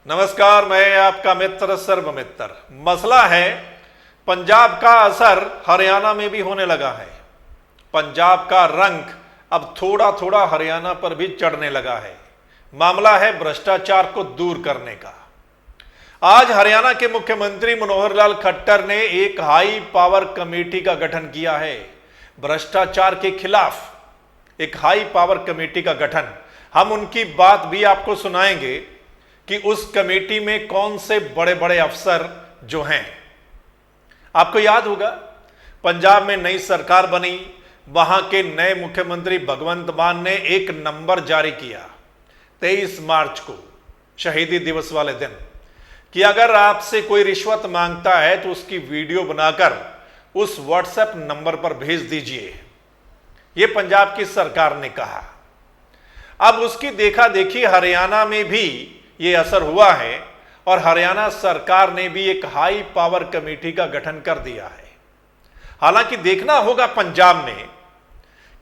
नमस्कार, मैं आपका मित्र सर्वमित्र। मसला है पंजाब का असर हरियाणा में भी होने लगा है। पंजाब का रंग अब थोड़ा थोड़ा हरियाणा पर भी चढ़ने लगा है। मामला है भ्रष्टाचार को दूर करने का। आज हरियाणा के मुख्यमंत्री मनोहर लाल खट्टर ने एक हाई पावर कमेटी का गठन किया है। भ्रष्टाचार के खिलाफ एक हाई पावर कमेटी का गठन, हम उनकी बात भी आपको सुनाएंगे कि उस कमेटी में कौन से बड़े बड़े अफसर जो हैं। आपको याद होगा, पंजाब में नई सरकार बनी, वहां के नए मुख्यमंत्री भगवंत मान ने एक नंबर जारी किया 23 मार्च को, शहीदी दिवस वाले दिन, कि अगर आपसे कोई रिश्वत मांगता है तो उसकी वीडियो बनाकर उस व्हाट्सएप नंबर पर भेज दीजिए। यह पंजाब की सरकार ने कहा। अब उसकी देखा देखी हरियाणा में भी ये असर हुआ है और हरियाणा सरकार ने भी एक हाई पावर कमेटी का गठन कर दिया है। हालांकि देखना होगा पंजाब में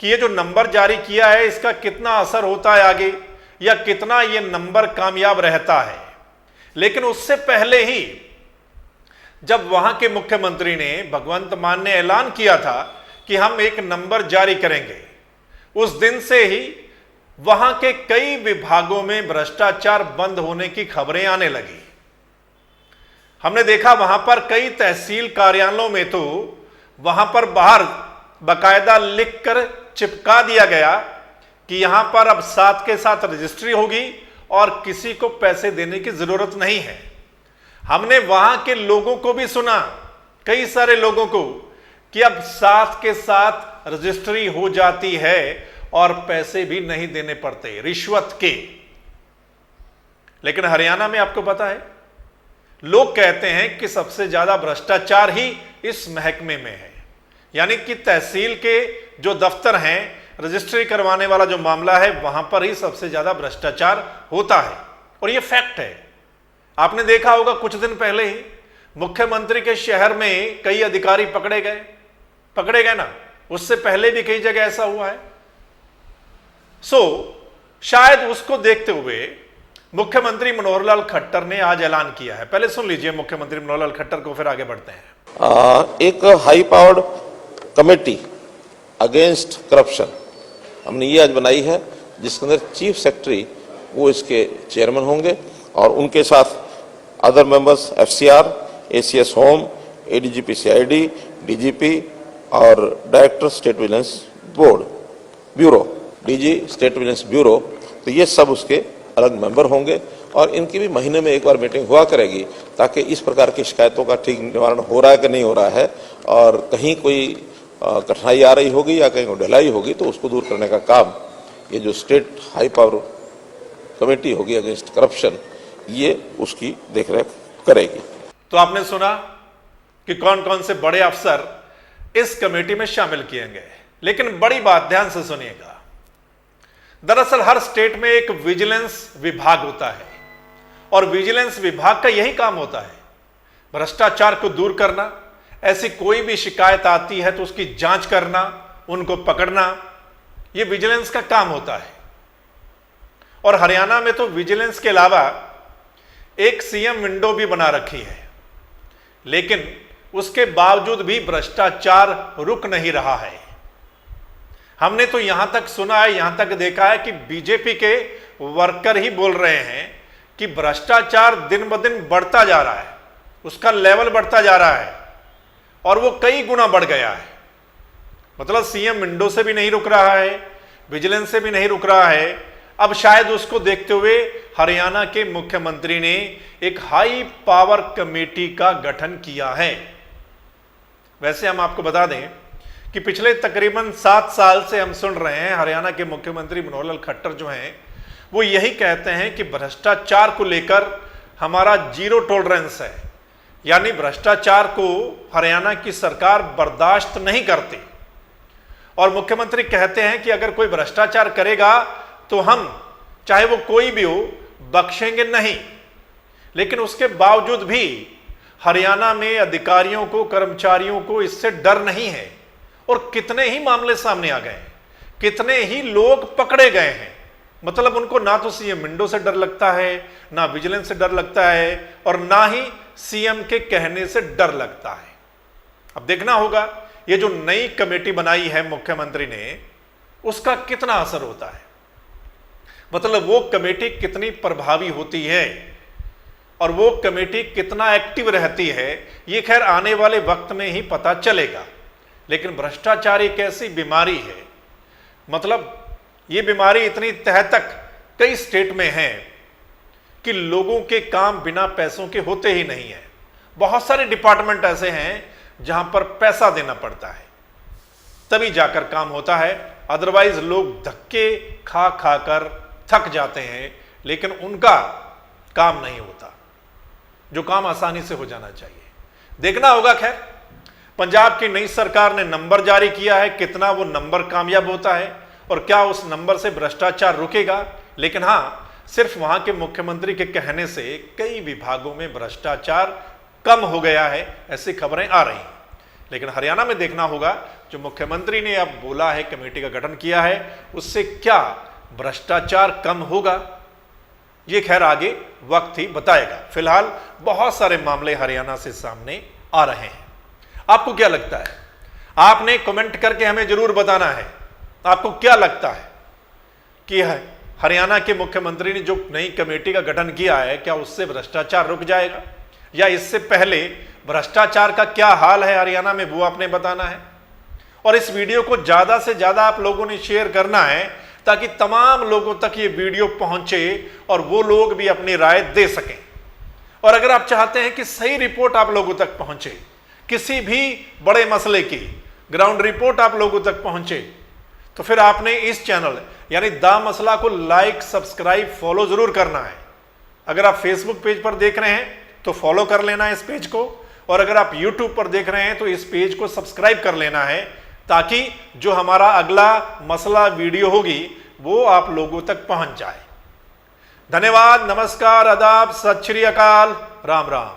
कि ये जो नंबर जारी किया है इसका कितना असर होता है आगे, या कितना ये नंबर कामयाब रहता है। लेकिन उससे पहले ही जब वहां के मुख्यमंत्री ने भगवंत मान ने ऐलान किया था कि हम एक नंबर जारी करेंगे, उस दिन से ही वहां के कई विभागों में भ्रष्टाचार बंद होने की खबरें आने लगी। हमने देखा वहां पर कई तहसील कार्यालयों में तो वहां पर बाहर बकायदा लिखकर चिपका दिया गया कि यहां पर अब साथ के साथ रजिस्ट्री होगी और किसी को पैसे देने की जरूरत नहीं है। हमने वहां के लोगों को भी सुना, कई सारे लोगों को, कि अब साथ के साथ रजिस्ट्री हो जाती है और पैसे भी नहीं देने पड़ते रिश्वत के। लेकिन हरियाणा में आपको पता है, लोग कहते हैं कि सबसे ज्यादा भ्रष्टाचार ही इस महकमे में है। यानी कि तहसील के जो दफ्तर हैं, रजिस्ट्री करवाने वाला जो मामला है, वहां पर ही सबसे ज्यादा भ्रष्टाचार होता है। और यह फैक्ट है। आपने देखा होगा कुछ दिन पहले ही मुख्यमंत्री के शहर में कई अधिकारी पकड़े गए ना। उससे पहले भी कई जगह ऐसा हुआ है। शायद उसको देखते हुए मुख्यमंत्री मनोहर लाल खट्टर ने आज ऐलान किया है। पहले सुन लीजिए मुख्यमंत्री मनोहर लाल खट्टर को, फिर आगे बढ़ते हैं। एक high powered committee against corruption हमने ये आज बनाई है, जिसके अंदर चीफ सेक्रेटरी वो इसके चेयरमैन होंगे और उनके साथ other members FCR, ACS home, ADGP CID, DGP और director state vigilance bureau, DG state vigilance bureau. तो ये सब उसके अलग मेंबर होंगे और इनकी भी महीने में एक बार मीटिंग हुआ करेगी, ताकि इस प्रकार की शिकायतों का ठीक निवारण हो रहा है कि नहीं हो रहा है, और कहीं कोई कठिनाई आ रही होगी या कहीं ढिलाई होगी तो उसको दूर करने का काम ये जो स्टेट हाई पावर कमेटी होगी अगेंस्ट करप्शन, ये उसकी देखरेख करेगी। तो आपने सुना कि कौन कौन से बड़े अफसर इस कमेटी में शामिल किए गए। लेकिन बड़ी बात ध्यान से सुनिएगा, दरअसल हर स्टेट में एक विजिलेंस विभाग होता है और विजिलेंस विभाग का यही काम होता है, भ्रष्टाचार को दूर करना। ऐसी कोई भी शिकायत आती है तो उसकी जांच करना, उनको पकड़ना, यह विजिलेंस का काम होता है। और हरियाणा में तो विजिलेंस के अलावा एक सीएम विंडो भी बना रखी है। लेकिन उसके बावजूद भी भ्रष्टाचार रुक नहीं रहा है। हमने तो यहां तक सुना है, यहां तक देखा है कि बीजेपी के वर्कर ही बोल रहे हैं कि भ्रष्टाचार दिन ब दिन बढ़ता जा रहा है, उसका लेवल बढ़ता जा रहा है और वो कई गुना बढ़ गया है। मतलब सीएम विंडो से भी नहीं रुक रहा है, विजिलेंस से भी नहीं रुक रहा है। अब शायद उसको देखते हुए हरियाणा के मुख्यमंत्री ने एक हाई पावर कमेटी का गठन किया है। वैसे हम आपको बता दें कि पिछले तकरीबन 7 साल से हम सुन रहे हैं हरियाणा के मुख्यमंत्री मनोहर लाल खट्टर जो हैं, वो यही कहते हैं कि भ्रष्टाचार को लेकर हमारा जीरो टॉलरेंस है। यानी भ्रष्टाचार को हरियाणा की सरकार बर्दाश्त नहीं करती। और मुख्यमंत्री कहते हैं कि अगर कोई भ्रष्टाचार करेगा तो हम, चाहे वो कोई भी हो, बख्शेंगे नहीं। लेकिन उसके बावजूद भी हरियाणा में अधिकारियों को, कर्मचारियों को इससे डर नहीं है। और कितने ही मामले सामने आ गए, कितने ही लोग पकड़े गए हैं। मतलब उनको ना तो सीएम विंडो से डर लगता है, ना विजिलेंस से डर लगता है, और ना ही सीएम के कहने से डर लगता है। अब देखना होगा ये जो नई कमेटी बनाई है मुख्यमंत्री ने, उसका कितना असर होता है, मतलब वो कमेटी कितनी प्रभावी होती है और वो कमेटी कितना एक्टिव रहती है, ये खैर आने वाले वक्त में ही पता चलेगा। लेकिन भ्रष्टाचार एक ऐसी बीमारी है, मतलब ये बीमारी इतनी तह तक कई स्टेट में है कि लोगों के काम बिना पैसों के होते ही नहीं है। बहुत सारे डिपार्टमेंट ऐसे हैं जहां पर पैसा देना पड़ता है तभी जाकर काम होता है, अदरवाइज लोग धक्के खा खा कर थक जाते हैं, लेकिन उनका काम नहीं होता जो काम आसानी से हो जाना चाहिए। देखना होगा। खैर, पंजाब की नई सरकार ने नंबर जारी किया है, कितना वो नंबर कामयाब होता है और क्या उस नंबर से भ्रष्टाचार रुकेगा। लेकिन हां, सिर्फ वहां के मुख्यमंत्री के कहने से कई विभागों में भ्रष्टाचार कम हो गया है, ऐसी खबरें आ रही हैं। लेकिन हरियाणा में देखना होगा, जो मुख्यमंत्री ने अब बोला है, कमेटी का गठन किया है, उससे क्या भ्रष्टाचार कम होगा, ये खैर आगे वक्त ही बताएगा। फिलहाल बहुत सारे मामले हरियाणा से सामने आ रहे हैं। आपको क्या लगता है? आपने कमेंट करके हमें जरूर बताना है, आपको क्या लगता है कि हरियाणा के मुख्यमंत्री ने जो नई कमेटी का गठन किया है, क्या उससे भ्रष्टाचार रुक जाएगा, या इससे पहले भ्रष्टाचार का क्या हाल है हरियाणा में, वो आपने बताना है। और इस वीडियो को ज्यादा से ज्यादा आप लोगों ने शेयर करना है ताकि तमाम लोगों तक ये वीडियो पहुंचे और वो लोग भी अपनी राय दे सकें। और अगर आप चाहते हैं कि सही रिपोर्ट आप लोगों तक पहुंचे, किसी भी बड़े मसले की ग्राउंड रिपोर्ट आप लोगों तक पहुंचे, तो फिर आपने इस चैनल यानी द मसला को लाइक, सब्सक्राइब, फॉलो जरूर करना है। अगर आप फेसबुक पेज पर देख रहे हैं तो फॉलो कर लेना है इस पेज को, और अगर आप यूट्यूब पर देख रहे हैं तो इस पेज को सब्सक्राइब कर लेना है, ताकि जो हमारा अगला मसला वीडियो होगी वो आप लोगों तक पहुंच जाए। धन्यवाद, नमस्कार, आदाब, सत श्री अकाल, राम राम।